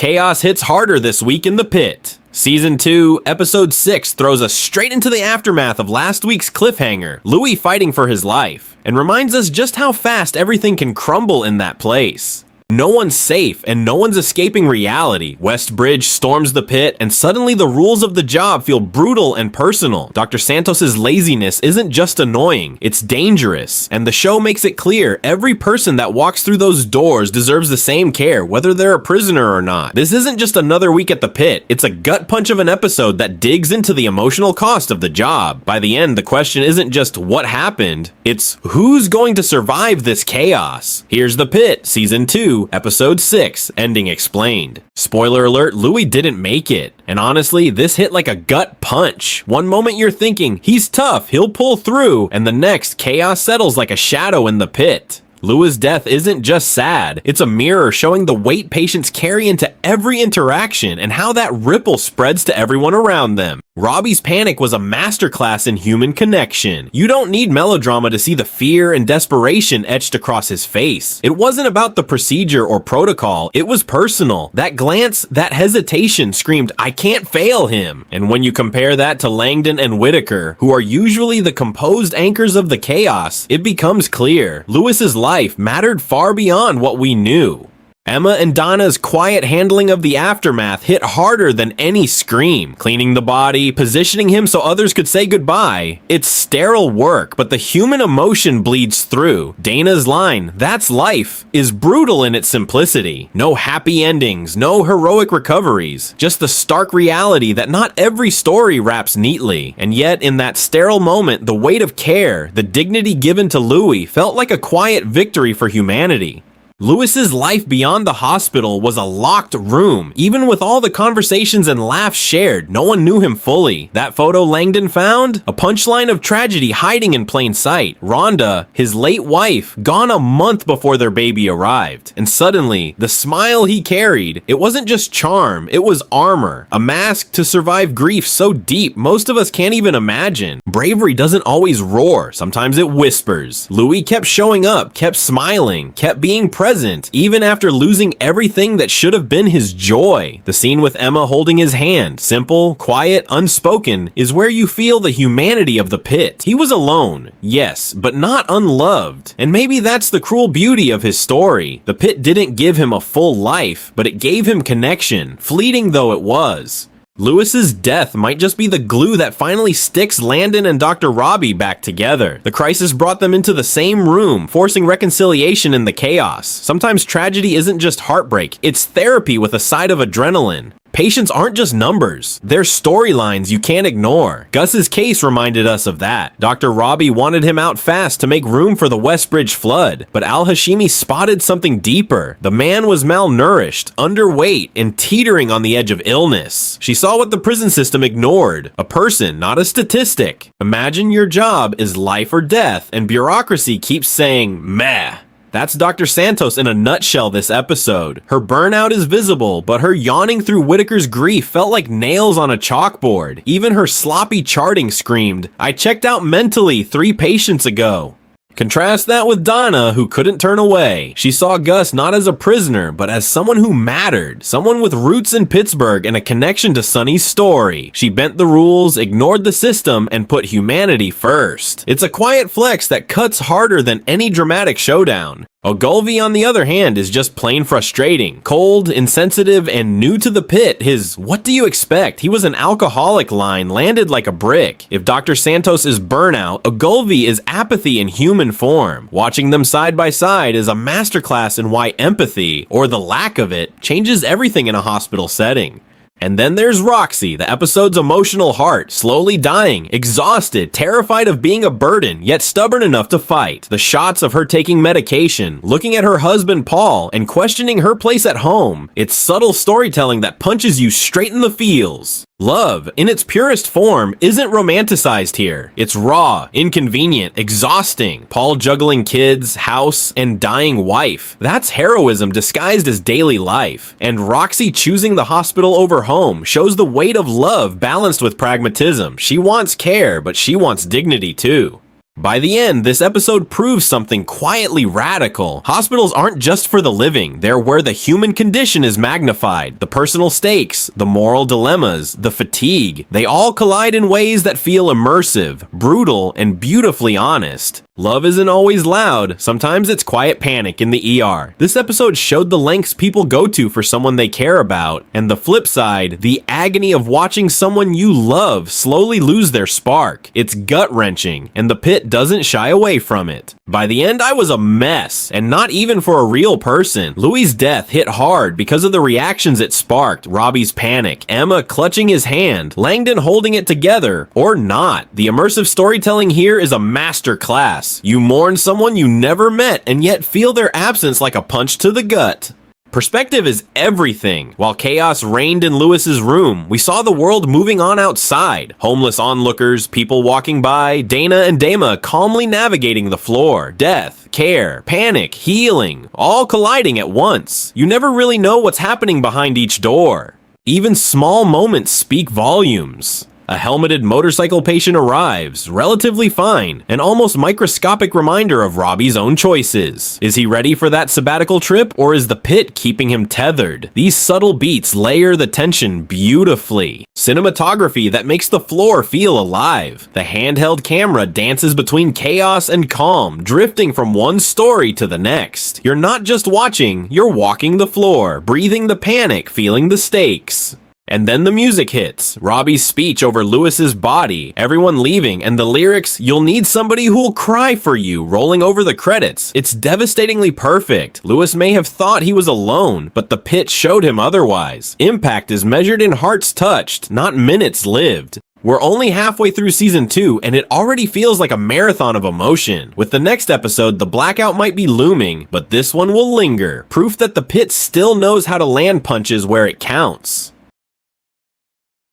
Chaos hits harder this week in the Pit. Season 2, Episode 6 throws us straight into the aftermath of last week's cliffhanger, Louie fighting for his life, and reminds us just how fast everything can crumble in that place. No one's safe, and no one's escaping reality. Westbridge storms the pit, and suddenly the rules of the job feel brutal and personal. Dr. Santos' laziness isn't just annoying, it's dangerous. And the show makes it clear every person that walks through those doors deserves the same care, whether they're a prisoner or not. This isn't just another week at the pit, it's a gut punch of an episode that digs into the emotional cost of the job. By the end, the question isn't just what happened, it's who's going to survive this chaos. Here's the Pit, Season 2, Episode 6, Ending Explained. Spoiler alert, Louie didn't make it. And honestly, this hit like a gut punch. One moment you're thinking, he's tough, he'll pull through, and the next, chaos settles like a shadow in the pit. Louie's death isn't just sad, it's a mirror showing the weight patients carry into every interaction and how that ripple spreads to everyone around them. Robby's panic was a masterclass in human connection. You don't need melodrama to see the fear and desperation etched across his face. It wasn't about the procedure or protocol, it was personal. That glance, that hesitation screamed, "I can't fail him." And when you compare that to Langdon and Whitaker, who are usually the composed anchors of the chaos, it becomes clear. Lewis's life mattered far beyond what we knew. Emma and Donna's quiet handling of the aftermath hit harder than any scream. Cleaning the body, positioning him so others could say goodbye. It's sterile work, but the human emotion bleeds through. Dana's line, "That's life," is brutal in its simplicity. No happy endings, no heroic recoveries, just the stark reality that not every story wraps neatly. And yet, in that sterile moment, the weight of care, the dignity given to Louie, felt like a quiet victory for humanity. Lewis's life beyond the hospital was a locked room. Even with all the conversations and laughs shared, no one knew him fully. That photo Langdon found? A punchline of tragedy hiding in plain sight. Rhonda, his late wife, gone a month before their baby arrived. And suddenly, the smile he carried, it wasn't just charm, it was armor. A mask to survive grief so deep, most of us can't even imagine. Bravery doesn't always roar, sometimes it whispers. Louie kept showing up, kept smiling, kept being present, even after losing everything that should have been his joy. The scene with Emma holding his hand, simple, quiet, unspoken, is where you feel the humanity of the pit. He was alone, yes, but not unloved. And maybe that's the cruel beauty of his story. The pit didn't give him a full life, but it gave him connection, fleeting though it was. Lewis's death might just be the glue that finally sticks Landon and Dr. Robby back together. The crisis brought them into the same room, forcing reconciliation in the chaos. Sometimes tragedy isn't just heartbreak, it's therapy with a side of adrenaline. Patients aren't just numbers, they're storylines you can't ignore. Gus's case reminded us of that. Dr. Robby wanted him out fast to make room for the Westbridge flood, but Al-Hashimi spotted something deeper. The man was malnourished, underweight, and teetering on the edge of illness. She saw what the prison system ignored, a person, not a statistic. Imagine your job is life or death, and bureaucracy keeps saying, meh. That's Dr. Santos in a nutshell this episode. Her burnout is visible, but her yawning through Whitaker's grief felt like nails on a chalkboard. Even her sloppy charting screamed, "I checked out mentally 3 patients ago." Contrast that with Donna, who couldn't turn away. She saw Gus not as a prisoner, but as someone who mattered. Someone with roots in Pittsburgh and a connection to Sonny's story. She bent the rules, ignored the system, and put humanity first. It's a quiet flex that cuts harder than any dramatic showdown. Ogilvy, on the other hand, is just plain frustrating. Cold, insensitive, and new to the pit. His "what do you expect? He was an alcoholic" line landed like a brick. If Dr. Santos is burnout, Ogilvy is apathy in human form. Watching them side by side is a masterclass in why empathy, or the lack of it, changes everything in a hospital setting. And then there's Roxy, the episode's emotional heart, slowly dying, exhausted, terrified of being a burden, yet stubborn enough to fight. The shots of her taking medication, looking at her husband Paul, and questioning her place at home. It's subtle storytelling that punches you straight in the feels. Love, in its purest form, isn't romanticized here. It's raw, inconvenient, exhausting. Paul juggling kids, house, and dying wife. That's heroism disguised as daily life. And Roxy choosing the hospital over home shows the weight of love balanced with pragmatism. She wants care, but she wants dignity too. By the end, this episode proves something quietly radical. Hospitals aren't just for the living, they're where the human condition is magnified. The personal stakes, the moral dilemmas, the fatigue, they all collide in ways that feel immersive, brutal, and beautifully honest. Love isn't always loud, sometimes it's quiet panic in the ER. This episode showed the lengths people go to for someone they care about, and the flip side, the agony of watching someone you love slowly lose their spark. It's gut-wrenching, and the Pit doesn't shy away from it. By the end, I was a mess, and not even for a real person. Louie's death hit hard because of the reactions it sparked, Robby's panic, Emma clutching his hand, Langdon holding it together, or not. The immersive storytelling here is a masterclass. You mourn someone you never met and yet feel their absence like a punch to the gut. Perspective is everything. While chaos reigned in Lewis's room, we saw the world moving on outside. Homeless onlookers, people walking by, Dana and Dama calmly navigating the floor. Death, care, panic, healing, all colliding at once. You never really know what's happening behind each door. Even small moments speak volumes. A helmeted motorcycle patient arrives, relatively fine, an almost microscopic reminder of Robby's own choices. Is he ready for that sabbatical trip, or is the Pit keeping him tethered? These subtle beats layer the tension beautifully. Cinematography that makes the floor feel alive. The handheld camera dances between chaos and calm, drifting from one story to the next. You're not just watching, you're walking the floor, breathing the panic, feeling the stakes. And then the music hits, Robby's speech over Lewis's body, everyone leaving, and the lyrics, "You'll need somebody who'll cry for you," rolling over the credits. It's devastatingly perfect. Lewis may have thought he was alone, but the Pit showed him otherwise. Impact is measured in hearts touched, not minutes lived. We're only halfway through season 2, and it already feels like a marathon of emotion. With the next episode, the blackout might be looming, but this one will linger. Proof that the Pit still knows how to land punches where it counts.